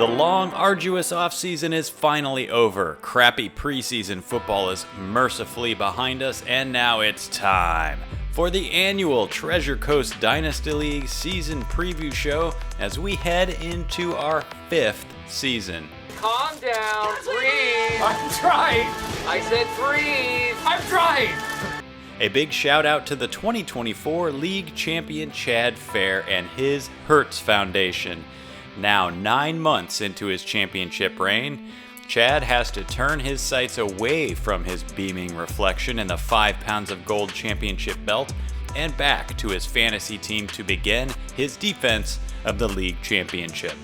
The long, arduous offseason is finally over. Crappy preseason football is mercifully behind us, and now it's time for the annual Treasure Coast Dynasty League season preview show as we head into our 5th season. Calm down, breathe. I'm trying. I said breathe. I'm trying. A big shout out to the 2024 league champion Chad Fair and his Hertz Foundation. Now 9 months into his championship reign, Chad has to turn his sights away from his beaming reflection in the 5 pounds of gold championship belt and back to his fantasy team to begin his defense of the league championship.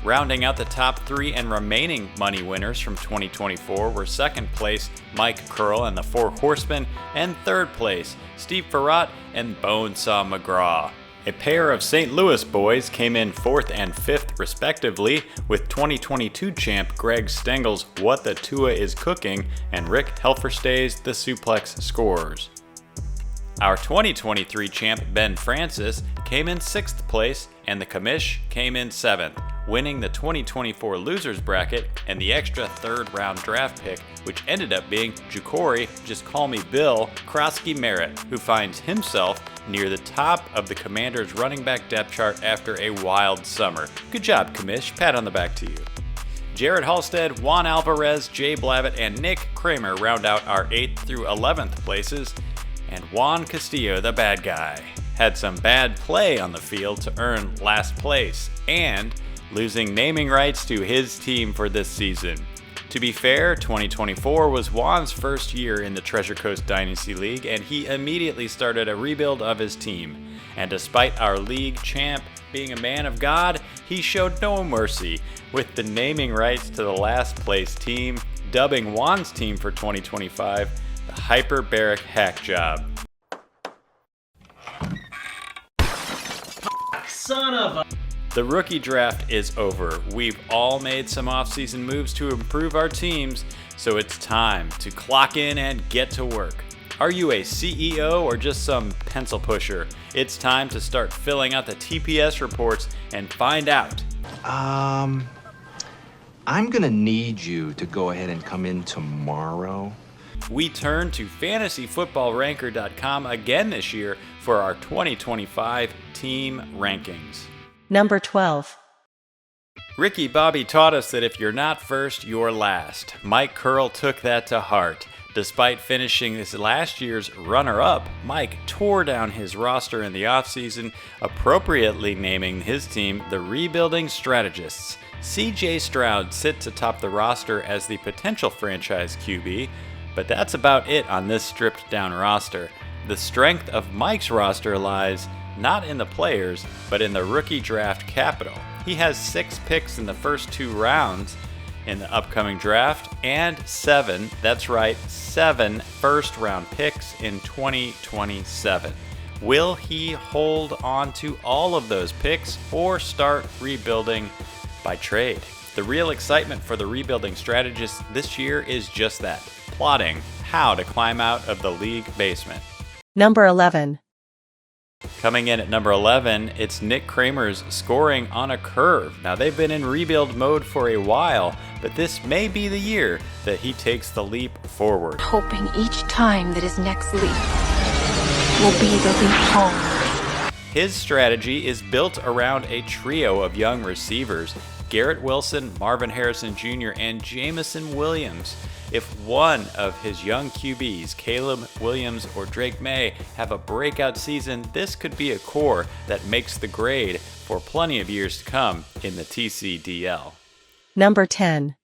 Rounding out the top 3 and remaining money winners from 2024 were 2nd place Mike Curl and the Four Horsemen, and 3rd place Steve Farrat and Bonesaw McGraw. A pair of St. Louis boys came in 4th and 5th respectively, with 2022 champ Greg Stengel's What the Tua Is Cooking and Rick Helferstay's The Suplex Scorers. Our 2023 champ Ben Francis came in 6th place and the commish came in 7th, winning the 2024 losers bracket and the extra 3rd round draft pick, which ended up being Ja'Cory, just call me Bill, Krosky Merritt, who finds himself near the top of the Commanders' running back depth chart after a wild summer. Good job, commish. Pat on the back to you. Jared Halstead, Juan Alvarez, Jay Blavitt, and Nick Kramer round out our 8th through 11th places, and Juan Castillo, the bad guy, had some bad play on the field to earn last place, and losing naming rights to his team for this season. To be fair, 2024 was Juan's first year in the Treasure Coast Dynasty League, and he immediately started a rebuild of his team. And despite our league champ being a man of God, he showed no mercy with the naming rights to the last place team, dubbing Juan's team for 2025 the Hyperbaric Hack Job. Son of a... The rookie draft is over. We've all made some offseason moves to improve our teams, so it's time to clock in and get to work. Are you a CEO or just some pencil pusher? It's time to start filling out the TPS reports and find out. I'm gonna need you to go ahead and come in tomorrow. We turn to fantasyfootballranker.com again this year for our 2025 team rankings. Number 12. Ricky Bobby taught us that if you're not first, you're last. Mike Curl took that to heart. Despite finishing this last year's runner-up, Mike tore down his roster in the offseason, appropriately naming his team the Rebuilding Strategists. CJ Stroud sits atop the roster as the potential franchise QB, but that's about it on this stripped-down roster. The strength of Mike's roster lies not in the players, but in the rookie draft capital. He has 6 picks in the first 2 rounds in the upcoming draft, and 7 first-round picks in 2027. Will he hold on to all of those picks or start rebuilding by trade? The real excitement for the rebuilding strategists this year is just that, plotting how to climb out of the league basement. Number 11. Coming in at number 11, it's Nick Kramer's Scoring on a Curve. Now, they've been in rebuild mode for a while, but this may be the year that he takes the leap forward. Hoping each time that his next leap will be the leap home. His strategy is built around a trio of young receivers, Garrett Wilson, Marvin Harrison Jr., and Jameson Williams. If one of his young QBs, Caleb Williams or Drake May, have a breakout season, this could be a core that makes the grade for plenty of years to come in the TCDL. Number 10.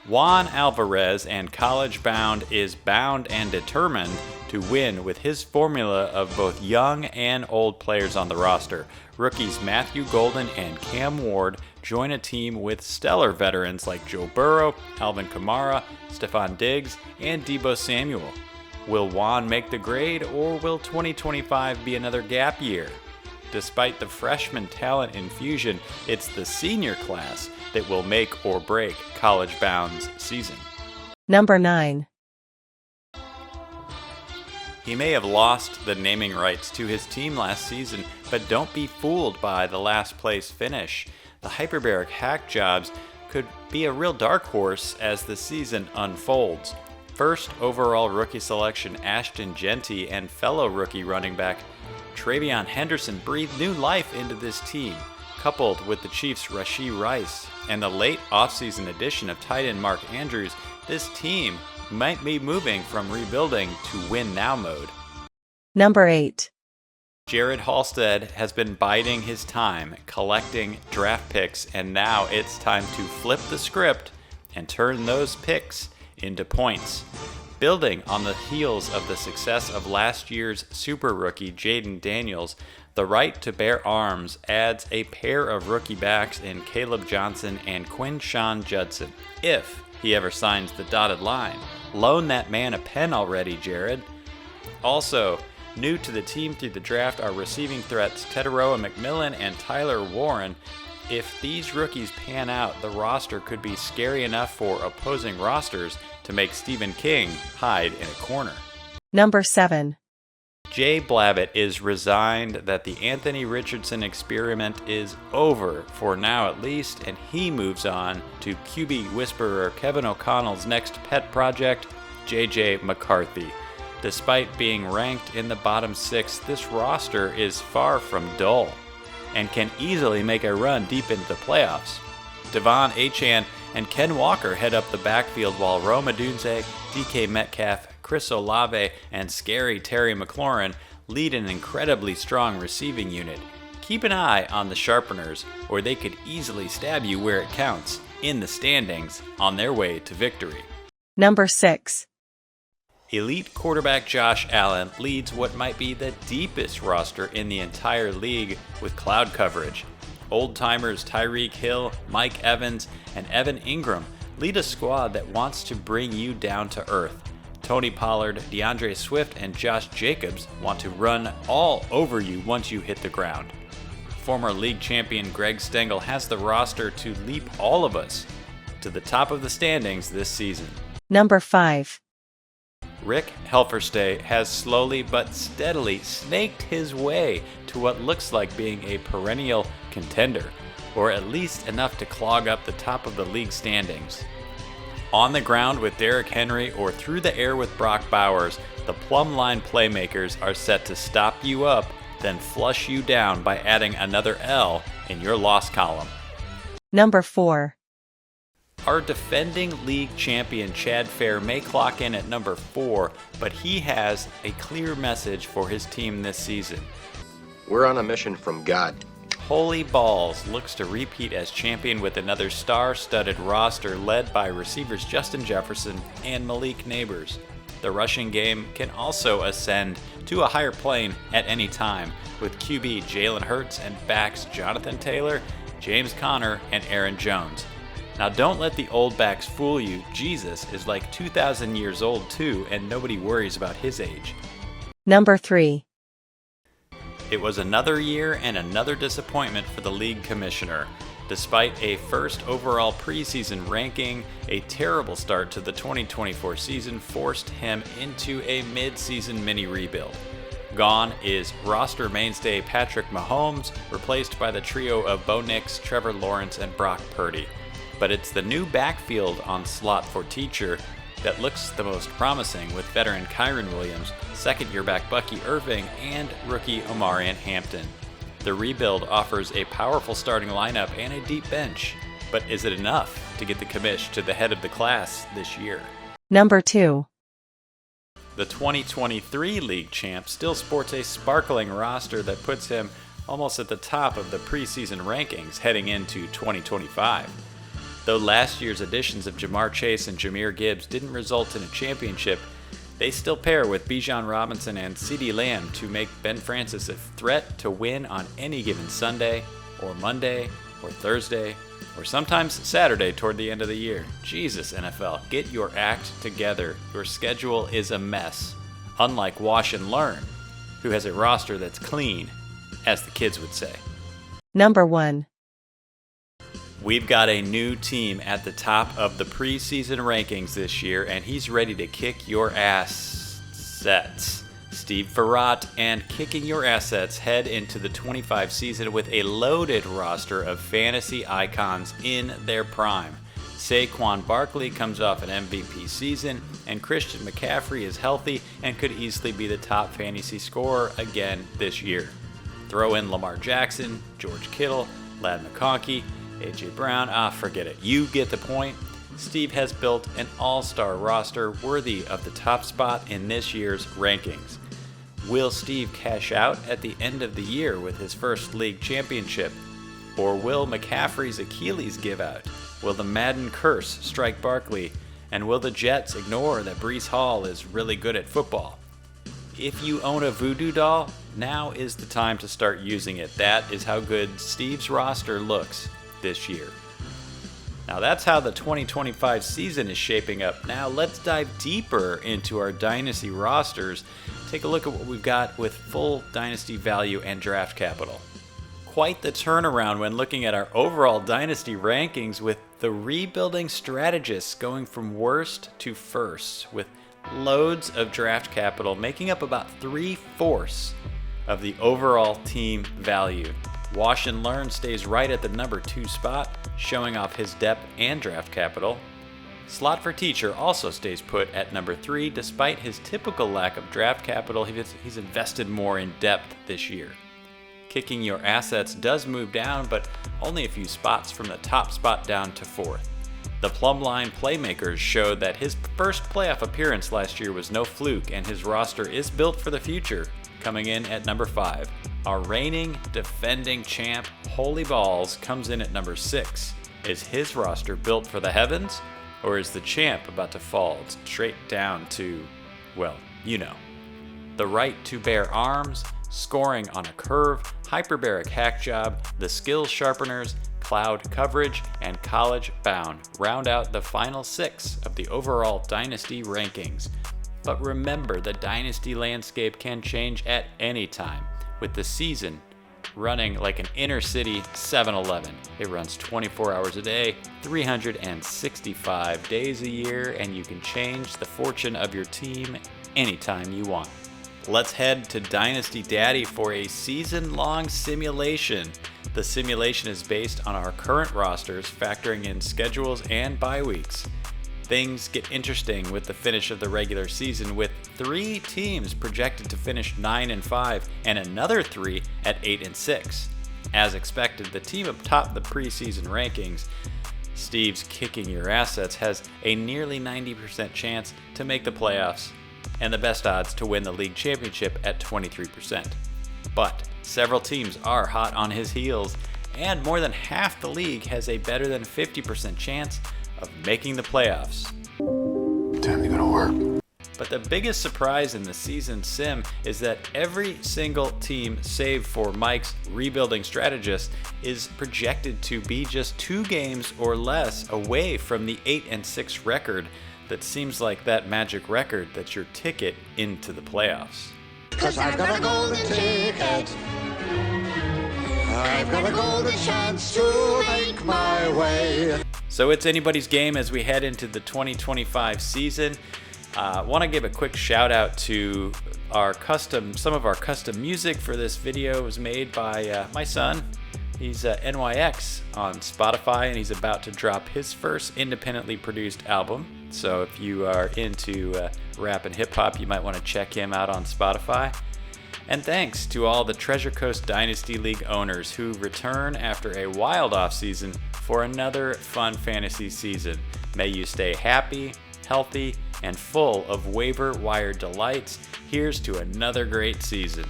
Juan Alvarez and College Bound is bound and determined to win with his formula of both young and old players on the roster. Rookies Matthew Golden and Cam Ward join a team with stellar veterans like Joe Burrow, Alvin Kamara, Stephon Diggs, and Deebo Samuel. Will Juan make the grade, or will 2025 be another gap year? Despite the freshman talent infusion, it's the senior class that will make or break College Bound's season. Number 9. He may have lost the naming rights to his team last season, but don't be fooled by the last place finish. The hyperbaric hack jobs could be a real dark horse as the season unfolds. First overall rookie selection Ashton Genty and fellow rookie running back Travion Henderson breathed new life into this team, coupled with the Chiefs' Rashee Rice and the late offseason addition of tight end Mark Andrews. This team might be moving from rebuilding to win now mode. Number 8. Jared Halstead has been biding his time, collecting draft picks, and now it's time to flip the script and turn those picks into points. Building on the heels of the success of last year's super rookie Jaden Daniels, the right to bear arms adds a pair of rookie backs in Caleb Johnson and Quinshon Judson. If he ever signs the dotted line, loan that man a pen already, Jared. Also, new to the team through the draft are receiving threats Teteroa McMillan and Tyler Warren. If these rookies pan out, the roster could be scary enough for opposing rosters to make Stephen King hide in a corner. Number 7. Jay Blabbett is resigned that the Anthony Richardson experiment is over, for now at least, and he moves on to QB whisperer Kevin O'Connell's next pet project, J.J. McCarthy. Despite being ranked in the bottom 6, this roster is far from dull and can easily make a run deep into the playoffs. Devon Achane and Ken Walker head up the backfield while Rome Odunze, DK Metcalf, Chris Olave, and scary Terry McLaurin lead an incredibly strong receiving unit. Keep an eye on the sharpeners, or they could easily stab you where it counts, in the standings, on their way to victory. Number 6. Elite quarterback Josh Allen leads what might be the deepest roster in the entire league with cloud coverage. Old-timers Tyreek Hill, Mike Evans, and Evan Ingram lead a squad that wants to bring you down to earth. Tony Pollard, DeAndre Swift, and Josh Jacobs want to run all over you once you hit the ground. Former league champion Greg Stengel has the roster to leap all of us to the top of the standings this season. Number 5. Rick Helferstay has slowly but steadily snaked his way to what looks like being a perennial contender, or at least enough to clog up the top of the league standings. On the ground with Derrick Henry or through the air with Brock Bowers, the plumb line playmakers are set to stop you up, then flush you down by adding another L in your loss column. Number 4. Our defending league champion Chad Fair may clock in at number 4, but he has a clear message for his team this season. We're on a mission from God. Holy Balls looks to repeat as champion with another star-studded roster led by receivers Justin Jefferson and Malik Neighbors. The rushing game can also ascend to a higher plane at any time with QB Jalen Hurts and backs Jonathan Taylor, James Conner, and Aaron Jones. Now don't let the old backs fool you. Jesus is like 2,000 years old too, and nobody worries about his age. Number 3. It was another year and another disappointment for the league commissioner. Despite a first overall preseason ranking, a terrible start to the 2024 season forced him into a mid-season mini rebuild. Gone is roster mainstay Patrick Mahomes, replaced by the trio of Bo Nix, Trevor Lawrence, and Brock Purdy. But it's the new backfield on slot for teacher that looks the most promising, with veteran Kyron Williams, second-year back Bucky Irving, and rookie Omarion Hampton. The rebuild offers a powerful starting lineup and a deep bench, but is it enough to get the commish to the head of the class this year? Number 2. The 2023 league champ still sports a sparkling roster that puts him almost at the top of the preseason rankings heading into 2025. Though last year's additions of Jamar Chase and Jahmyr Gibbs didn't result in a championship, they still pair with Bijan Robinson and CeeDee Lamb to make Ben Francis a threat to win on any given Sunday, or Monday, or Thursday, or sometimes Saturday toward the end of the year. Jesus, NFL, get your act together. Your schedule is a mess. Unlike Wash and Learn, who has a roster that's clean, as the kids would say. Number 1. We've got a new team at the top of the preseason rankings this year, and he's ready to kick your ass. Sets. Steve Farrat and Kicking Your Assets head into the 25 season with a loaded roster of fantasy icons in their prime. Saquon Barkley comes off an MVP season, and Christian McCaffrey is healthy and could easily be the top fantasy scorer again this year. Throw in Lamar Jackson, George Kittle, Ladd McConkey, A.J. Brown, forget it. You get the point. Steve has built an all-star roster worthy of the top spot in this year's rankings. Will Steve cash out at the end of the year with his first league championship? Or will McCaffrey's Achilles give out? Will the Madden curse strike Barkley? And will the Jets ignore that Breece Hall is really good at football? If you own a voodoo doll, now is the time to start using it. That is how good Steve's roster looks this year. Now that's how the 2025 season is shaping up. Now let's dive deeper into our Dynasty rosters. Take a look at what we've got with full Dynasty value and draft capital. Quite the turnaround when looking at our overall Dynasty rankings, with the rebuilding strategists going from worst to first, with loads of draft capital making up about 3/4 of the overall team value. Wash and Learn stays right at the number 2 spot, showing off his depth and draft capital. Slot for Teacher also stays put at number 3, despite his typical lack of draft capital. He's invested more in depth this year. Kicking Your Assets does move down, but only a few spots from the top spot down to 4th. The Plumline Playmakers showed that his first playoff appearance last year was no fluke, and his roster is built for the future, coming in at number 5. Our reigning, defending champ, Holy Balls, comes in at number 6. Is his roster built for the heavens, or is the champ about to fall straight down to, well, you know. The Right to Bear Arms, Scoring on a Curve, Hyperbaric Hack Job, The Skills Sharpeners, Cloud Coverage, and College Bound round out the final 6 of the overall Dynasty rankings. But remember, the Dynasty landscape can change at any time, with the season running like an inner city 7-Eleven. It runs 24 hours a day, 365 days a year, and you can change the fortune of your team anytime you want. Let's head to Dynasty Daddy for a season-long simulation. The simulation is based on our current rosters, factoring in schedules and bye weeks. Things get interesting with the finish of the regular season, with 3 teams projected to finish 9-5 and another 3 at 8-6. As expected, the team atop the preseason rankings, Steve's Kicking Your Assets, has a nearly 90% chance to make the playoffs and the best odds to win the league championship at 23%. But several teams are hot on his heels, and more than half the league has a better than 50% chance of making the playoffs. Time to go to work. But the biggest surprise in the season sim is that every single team, save for Mike's rebuilding strategist, is projected to be just 2 games or less away from the 8-6 record that seems like that magic record that's your ticket into the playoffs. 'Cause I've got a golden ticket. I've got a golden chance to make my way. So it's anybody's game as we head into the 2025 season. I want to give a quick shout out to some of our custom music for this video. It was made by my son. He's NYX on Spotify, and he's about to drop his first independently produced album. So if you are into rap and hip hop, you might want to check him out on Spotify. And thanks to all the Treasure Coast Dynasty League owners who return after a wild offseason for another fun fantasy season. May you stay happy, healthy, and full of waiver wire delights. Here's to another great season.